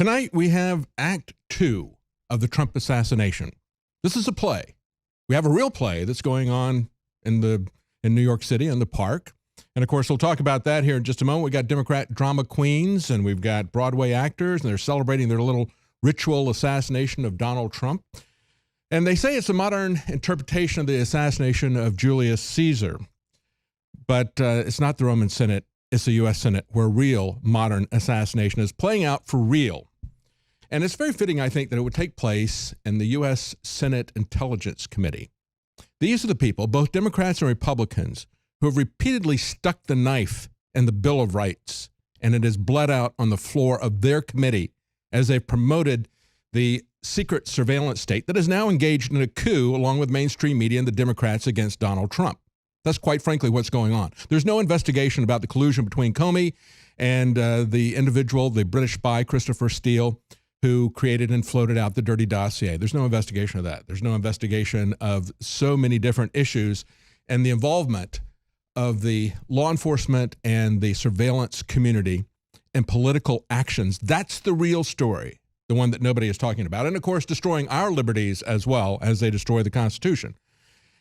Tonight, we have Act 2 of the Trump assassination. This is a play. We have a real play that's going on in New York City in the park. And, of course, we'll talk about that here in just a moment. We've got Democrat drama queens, and we've got Broadway actors, and they're celebrating their little ritual assassination of Donald Trump. And they say it's a modern interpretation of the assassination of Julius Caesar. But it's not the Roman Senate. It's the U.S. Senate, where real modern assassination is playing out for real. And it's very fitting, I think, that it would take place in the U.S. Senate Intelligence Committee. These are the people, both Democrats and Republicans, who have repeatedly stuck the knife in the Bill of Rights, and it has bled out on the floor of their committee as they've promoted the secret surveillance state that is now engaged in a coup along with mainstream media and the Democrats against Donald Trump. That's quite frankly what's going on. There's no investigation about the collusion between Comey and the individual, the British spy, Christopher Steele, who created and floated out the dirty dossier. There's no investigation of that. There's no investigation of so many different issues and the involvement of the law enforcement and the surveillance community in political actions. That's the real story, the one that nobody is talking about. And, of course, destroying our liberties as well as they destroy the Constitution.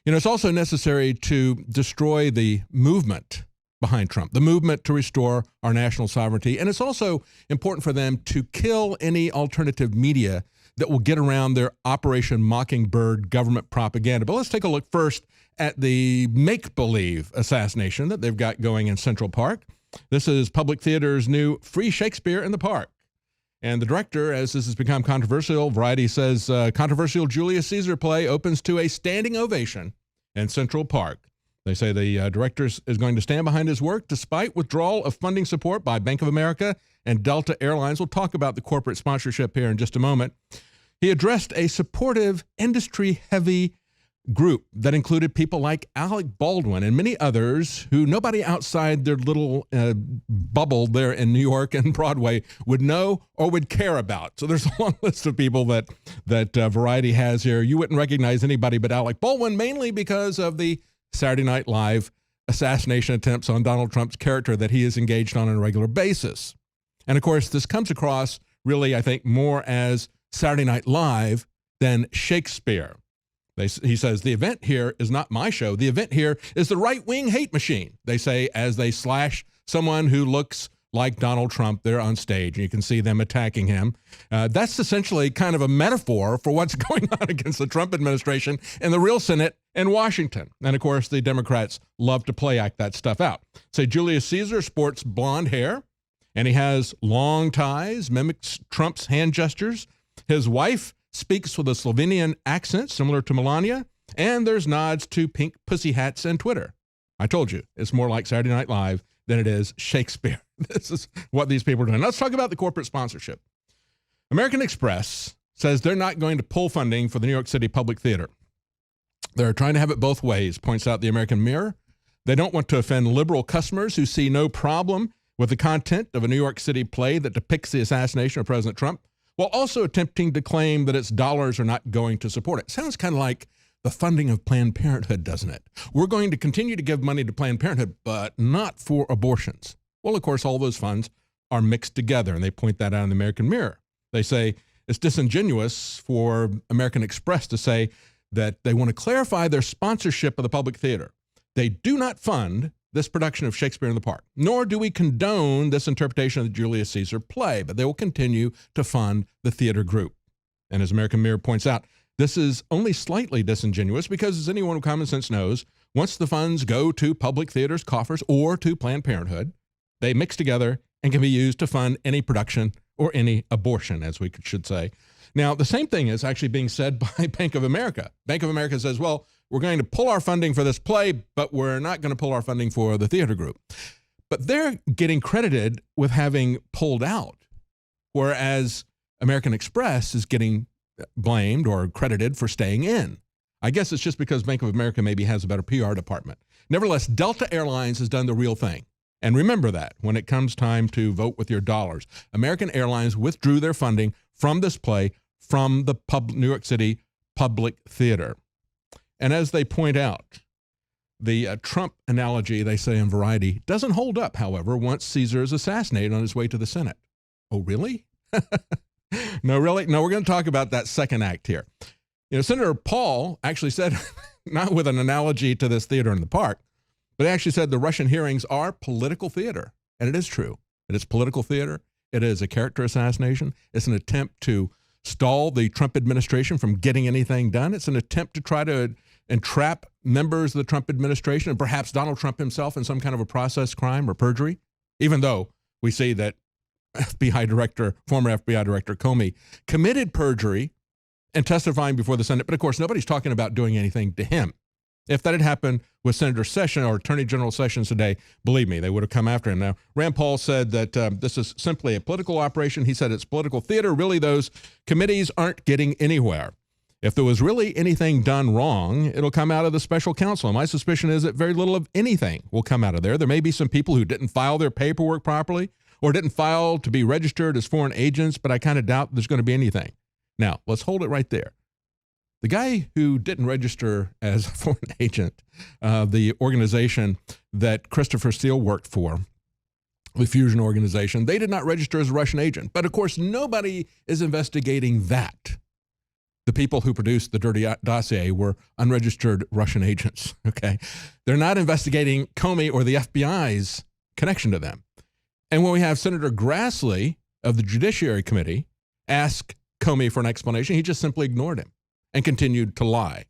You know, it's also necessary to destroy the movement behind Trump, the movement to restore our national sovereignty. And it's also important for them to kill any alternative media that will get around their Operation Mockingbird government propaganda. But let's take a look first at the make-believe assassination that they've got going in Central Park. This is Public Theater's new Free Shakespeare in the Park. And the director, as this has become controversial, Variety says, controversial Julius Caesar play opens to a standing ovation in Central Park. They say the director is going to stand behind his work despite withdrawal of funding support by Bank of America and Delta Airlines. We'll talk about the corporate sponsorship here in just a moment. He addressed a supportive, industry-heavy group that included people like Alec Baldwin and many others who nobody outside their little bubble there in New York and Broadway would know or would care about. So there's a long list of people that Variety has here. You wouldn't recognize anybody but Alec Baldwin, mainly because of the Saturday Night Live assassination attempts on Donald Trump's character that he is engaged on a regular basis. And of course, this comes across really, I think, more as Saturday Night Live than Shakespeare. He says, the event here is not my show. The event here is the right-wing hate machine, they say, as they slash someone who looks like Donald Trump there on stage. And you can see them attacking him. That's essentially kind of a metaphor for what's going on against the Trump administration and the real Senate in Washington. And, of course, the Democrats love to play act that stuff out. Say Julius Caesar sports blonde hair, and he has long ties, mimics Trump's hand gestures. His wife speaks with a Slovenian accent similar to Melania, and there's nods to pink pussy hats and Twitter. I told you, it's more like Saturday Night Live than it is Shakespeare. This is what these people are doing. Let's talk about the corporate sponsorship. American Express says they're not going to pull funding for the New York City Public Theater. They're trying to have it both ways, points out the American Mirror. They don't want to offend liberal customers who see no problem with the content of a New York City play that depicts the assassination of President Trump, while also attempting to claim that its dollars are not going to support it. Sounds kind of like the funding of Planned Parenthood, doesn't it? We're going to continue to give money to Planned Parenthood, but not for abortions. Well, of course, all those funds are mixed together, and they point that out in the American Mirror. They say it's disingenuous for American Express to say that they want to clarify their sponsorship of the public theater. They do not fund this production of Shakespeare in the Park, nor do we condone this interpretation of the Julius Caesar play, but they will continue to fund the theater group. And as American Mirror points out, this is only slightly disingenuous because, as anyone with common sense knows, once the funds go to public theaters' coffers or to Planned Parenthood, they mix together and can be used to fund any production or any abortion, as we should say. Now, the same thing is actually being said by Bank of America. Bank of America says, well, we're going to pull our funding for this play, but we're not going to pull our funding for the theater group. But they're getting credited with having pulled out, whereas American Express is getting blamed or credited for staying in. I guess it's just because Bank of America maybe has a better PR department. Nevertheless, Delta Airlines has done the real thing. And remember that when it comes time to vote with your dollars. American Airlines withdrew their funding from this play from the New York City Public Theater. And as they point out, the Trump analogy, they say in Variety, doesn't hold up, however, once Caesar is assassinated on his way to the Senate. Oh, really? No, really? No, we're going to talk about that second act here. Senator Paul actually said, not with an analogy to this theater in the park, but he actually said the Russian hearings are political theater. And it is true. It is political theater. It is a character assassination. It's an attempt to stall the Trump administration from getting anything done. It's an attempt to try to entrap members of the Trump administration and perhaps Donald Trump himself in some kind of a process crime or perjury, even though we see that former FBI Director Comey committed perjury and testifying before the Senate. But of course, nobody's talking about doing anything to him. If that had happened with Senator Sessions or Attorney General Sessions today, believe me, they would have come after him. Now, Rand Paul said that this is simply a political operation. He said it's political theater. Really, those committees aren't getting anywhere. If there was really anything done wrong, it'll come out of the special counsel. And my suspicion is that very little of anything will come out of there. There may be some people who didn't file their paperwork properly or didn't file to be registered as foreign agents, but I kind of doubt there's going to be anything. Now, let's hold it right there. The guy who didn't register as a foreign agent, the organization that Christopher Steele worked for, the Fusion organization, they did not register as a Russian agent. But of course, nobody is investigating that. The people who produced the dirty dossier were unregistered Russian agents, okay? They're not investigating Comey or the FBI's connection to them. And when we have Senator Grassley of the Judiciary Committee ask Comey for an explanation, he just simply ignored him and continued to lie,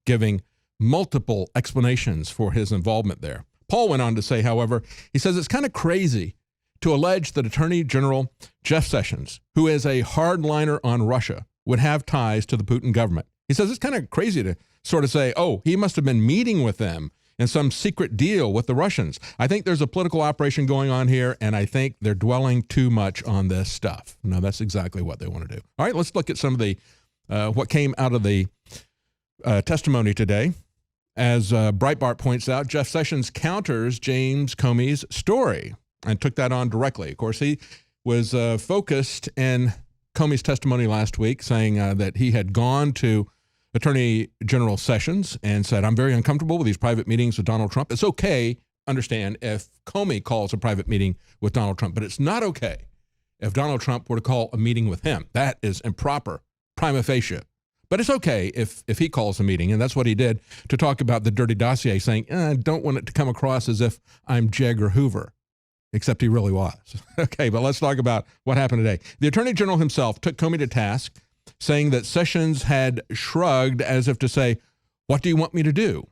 giving multiple explanations for his involvement there. Paul went on to say, however, he says it's kind of crazy to allege that Attorney General Jeff Sessions, who is a hardliner on Russia, would have ties to the Putin government. He says it's kind of crazy to sort of say, oh, he must have been meeting with them in some secret deal with the Russians. I think there's a political operation going on here, and I think they're dwelling too much on this stuff. No, that's exactly what they want to do. All right, let's look at some of the what came out of the testimony today. As Breitbart points out, Jeff Sessions counters James Comey's story and took that on directly. Of course, he was focused in Comey's testimony last week, saying that he had gone to Attorney General Sessions and said, I'm very uncomfortable with these private meetings with Donald Trump. It's okay, understand, if Comey calls a private meeting with Donald Trump, but it's not okay if Donald Trump were to call a meeting with him. That is improper, prima facie. But it's okay if he calls a meeting, and that's what he did to talk about the dirty dossier, saying, I don't want it to come across as if I'm J. Edgar Hoover, except he really was. Okay, but let's talk about what happened today. The Attorney General himself took Comey to task, saying that Sessions had shrugged as if to say, what do you want me to do?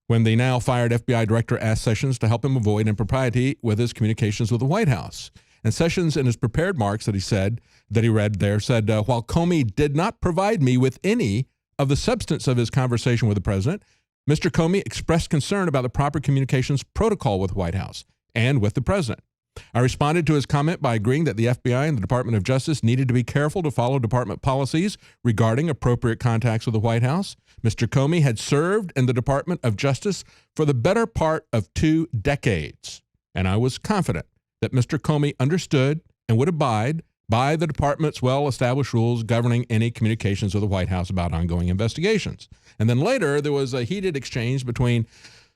When the now fired FBI director asked Sessions to help him avoid impropriety with his communications with the White House. And Sessions, in his prepared remarks that he read there, said, while Comey did not provide me with any of the substance of his conversation with the president, Mr. Comey expressed concern about the proper communications protocol with the White House and with the president. I responded to his comment by agreeing that the FBI and the Department of Justice needed to be careful to follow department policies regarding appropriate contacts with the White House. Mr. Comey had served in the Department of Justice for the better part of 2 decades, and I was confident that Mr. Comey understood and would abide by the department's well-established rules governing any communications with the White House about ongoing investigations. And then later, there was a heated exchange between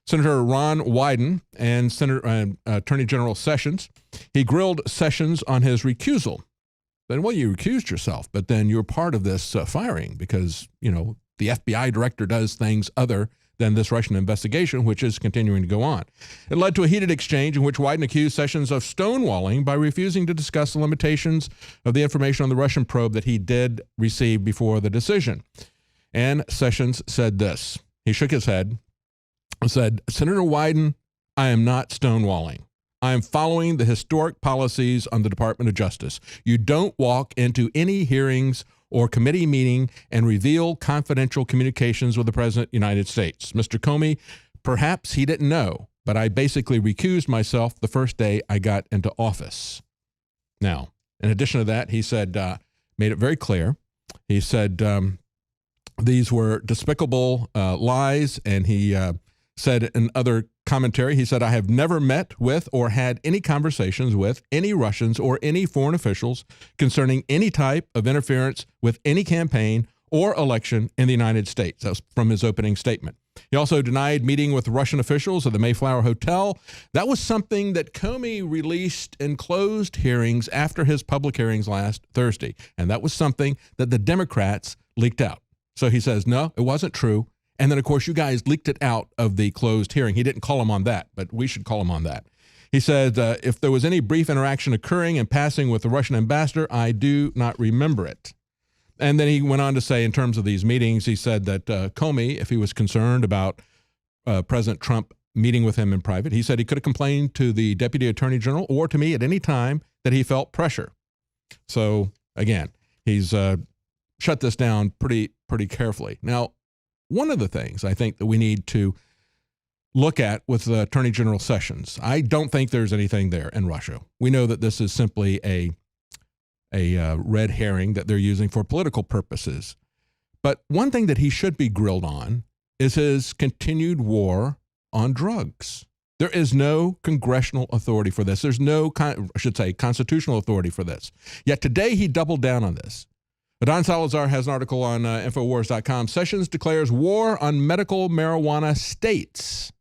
Senator Ron Wyden and Attorney General Sessions. He grilled Sessions on his recusal. Then, well, you recused yourself, but then you're part of this firing because, the FBI director does things other than this Russian investigation, which is continuing to go on. It led to a heated exchange in which Wyden accused Sessions of stonewalling by refusing to discuss the limitations of the information on the Russian probe that he did receive before the decision. And Sessions said this. He shook his head and said, Senator Wyden, I am not stonewalling. I am following the historic policies on the Department of Justice. You don't walk into any hearings or committee meeting and reveal confidential communications with the President of the United States. Mr. Comey, perhaps he didn't know, but I basically recused myself the first day I got into office. Now, in addition to that, he said, made it very clear. He said these were despicable lies, and he said in other commentary, he said, I have never met with or had any conversations with any Russians or any foreign officials concerning any type of interference with any campaign or election in the United States. That was from his opening statement. He also denied meeting with Russian officials at the Mayflower Hotel. That was something that Comey released in closed hearings after his public hearings last Thursday. And that was something that the Democrats leaked out. So he says, no, it wasn't true. And then, of course, you guys leaked it out of the closed hearing. He didn't call him on that, but we should call him on that. He said, if there was any brief interaction occurring and passing with the Russian ambassador, I do not remember it. And then he went on to say, in terms of these meetings, he said that Comey, if he was concerned about President Trump meeting with him in private, he said he could have complained to the Deputy Attorney General or to me at any time that he felt pressure. So, again, he's shut this down pretty carefully. Now, one of the things I think that we need to look at with Attorney General Sessions, I don't think there's anything there in Russia. We know that this is simply a red herring that they're using for political purposes. But one thing that he should be grilled on is his continued war on drugs. There is no congressional authority for this. There's no, constitutional authority for this. Yet today he doubled down on this. Don Salazar has an article on Infowars.com. Sessions declares war on medical marijuana states.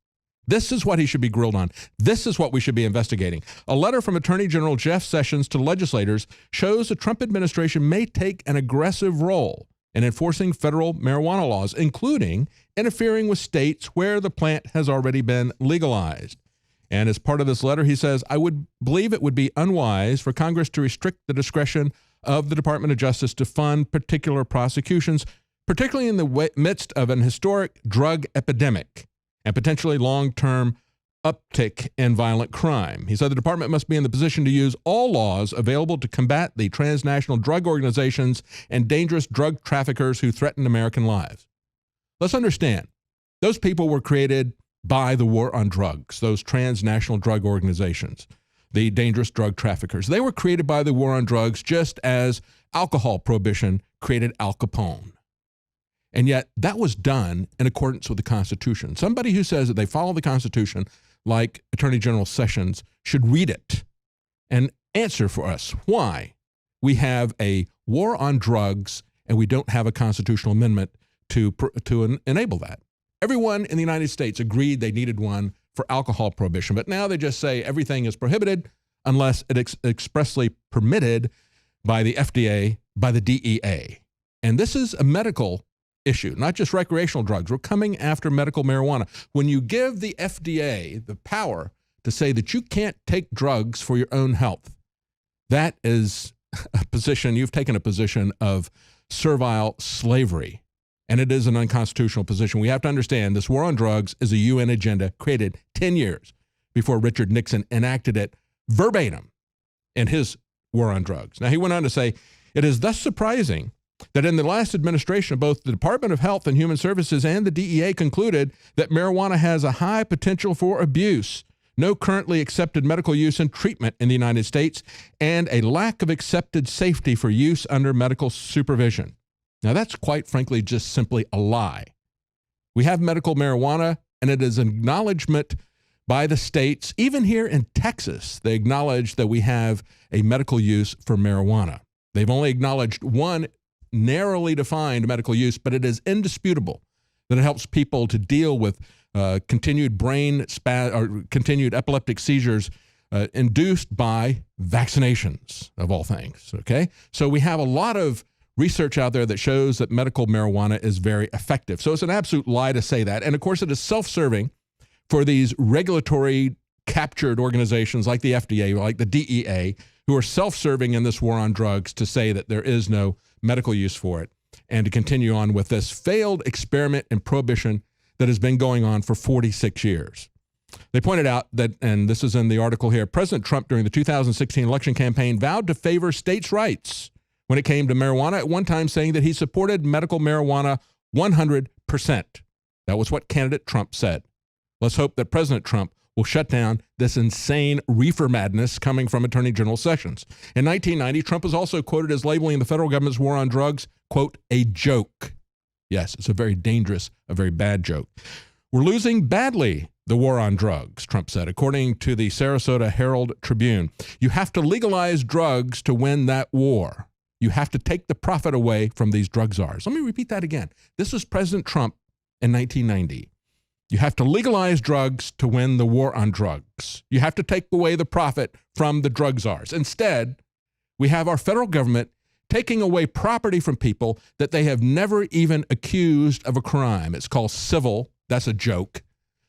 This is what he should be grilled on. This is what we should be investigating. A letter from Attorney General Jeff Sessions to legislators shows the Trump administration may take an aggressive role in enforcing federal marijuana laws, including interfering with states where the plant has already been legalized. And as part of this letter, he says, I would believe it would be unwise for Congress to restrict the discretion of the Department of Justice to fund particular prosecutions, particularly in the midst of an historic drug epidemic and potentially long-term uptick in violent crime. He said the department must be in the position to use all laws available to combat the transnational drug organizations and dangerous drug traffickers who threaten American lives. Let's understand, those people were created by the war on drugs, those transnational drug organizations, the dangerous drug traffickers. They were created by the war on drugs just as alcohol prohibition created Al Capone. And yet that was done in accordance with the Constitution. Somebody who says that they follow the Constitution, like Attorney General Sessions, should read it and answer for us why we have a war on drugs and we don't have a constitutional amendment to enable that. Everyone in the United States agreed they needed one for alcohol prohibition, but now they just say everything is prohibited unless it expressly permitted by the FDA, by the DEA. And this is a medical issue, not just recreational drugs. We're coming after medical marijuana. When you give the FDA the power to say that you can't take drugs for your own health, that is a position, you've taken a position of servile slavery, and it is an unconstitutional position. We have to understand this war on drugs is a UN agenda created 10 years before Richard Nixon enacted it verbatim in his war on drugs. Now, he went on to say, it is thus surprising that in the last administration, both the Department of Health and Human Services and the DEA concluded that marijuana has a high potential for abuse, no currently accepted medical use and treatment in the United States, and a lack of accepted safety for use under medical supervision. Now, that's quite frankly just simply a lie. We have medical marijuana, and it is an acknowledgement by the states. Even here in Texas, they acknowledge that we have a medical use for marijuana. They've only acknowledged one narrowly defined medical use, but it is indisputable that it helps people to deal with continued continued epileptic seizures induced by vaccinations, of all things. Okay, so we have a lot of research out there that shows that medical marijuana is very effective. So it's an absolute lie to say that. And of course, it is self-serving for these regulatory captured organizations like the FDA, like the DEA, who are self-serving in this war on drugs to say that there is no medical use for it, and to continue on with this failed experiment in prohibition that has been going on for 46 years. They pointed out that, and this is in the article here, President Trump during the 2016 election campaign vowed to favor states' rights when it came to marijuana, at one time saying that he supported medical marijuana 100%. That was what candidate Trump said. Let's hope that President Trump will shut down this insane reefer madness coming from Attorney General Sessions. In 1990, Trump was also quoted as labeling the federal government's war on drugs, quote, a joke. Yes, it's a very dangerous, a very bad joke. We're losing badly the war on drugs, Trump said, according to the Sarasota Herald Tribune. You have to legalize drugs to win that war. You have to take the profit away from these drug czars. Let me repeat that again. This was President Trump in 1990. You have to legalize drugs to win the war on drugs. You have to take away the profit from the drug czars. Instead, we have our federal government taking away property from people that they have never even accused of a crime. It's called civil, that's a joke,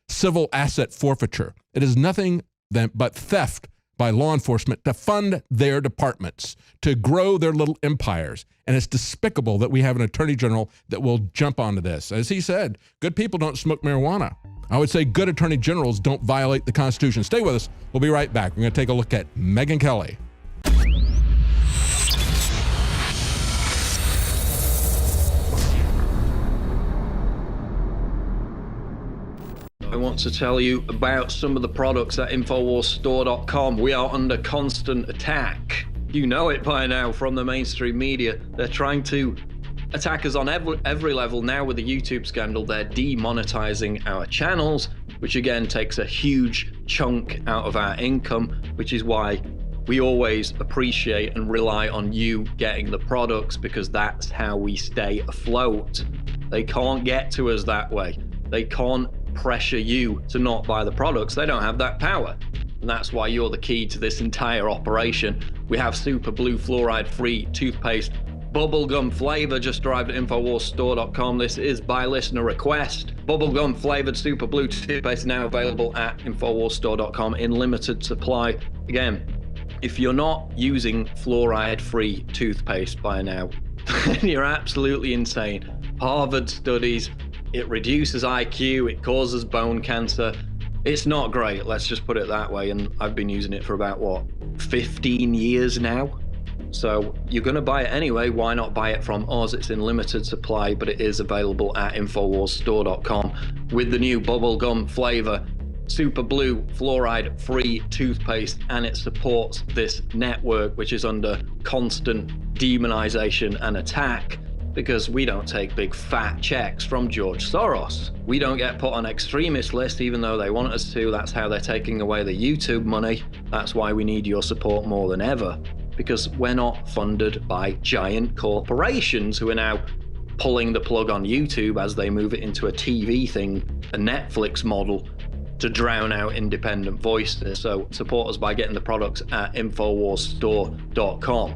civil asset forfeiture. It is nothing but theft by law enforcement to fund their departments, to grow their little empires. And it's despicable that we have an attorney general that will jump onto this. As he said, good people don't smoke marijuana. I would say good attorney generals don't violate the Constitution. Stay with us. We'll be right back. We're going to take a look at Megyn Kelly. I want to tell you about some of the products at InfoWarsStore.com. We are under constant attack. You know it by now from the mainstream media. They're trying to attack us on every level. Now with the YouTube scandal, they're demonetizing our channels, which again takes a huge chunk out of our income, which is why we always appreciate and rely on you getting the products, because that's how we stay afloat. They can't get to us that way. They can't pressure you to not buy the products. They don't have that power. And that's why you're the key to this entire operation. We have Super Blue fluoride-free toothpaste, bubblegum flavor, just arrived at InfoWarsStore.com. This is by listener request. Bubblegum flavored Super Blue toothpaste now available at InfoWarsStore.com in limited supply. Again, if you're not using fluoride-free toothpaste by now, you're absolutely insane. Harvard studies, it reduces IQ, it causes bone cancer. It's not great, let's just put it that way. And I've been using it for about, 15 years now? So you're gonna buy it anyway, why not buy it from us? It's in limited supply, but it is available at InfoWarsStore.com with the new bubblegum flavor, Super Blue fluoride-free toothpaste, and it supports this network, which is under constant demonization and attack, because we don't take big fat checks from George Soros. We don't get put on extremist lists even though they want us to. That's how they're taking away the YouTube money. That's why we need your support more than ever, because we're not funded by giant corporations who are now pulling the plug on YouTube as they move it into a TV thing, a Netflix model, to drown out independent voices. So support us by getting the products at InfoWarsStore.com.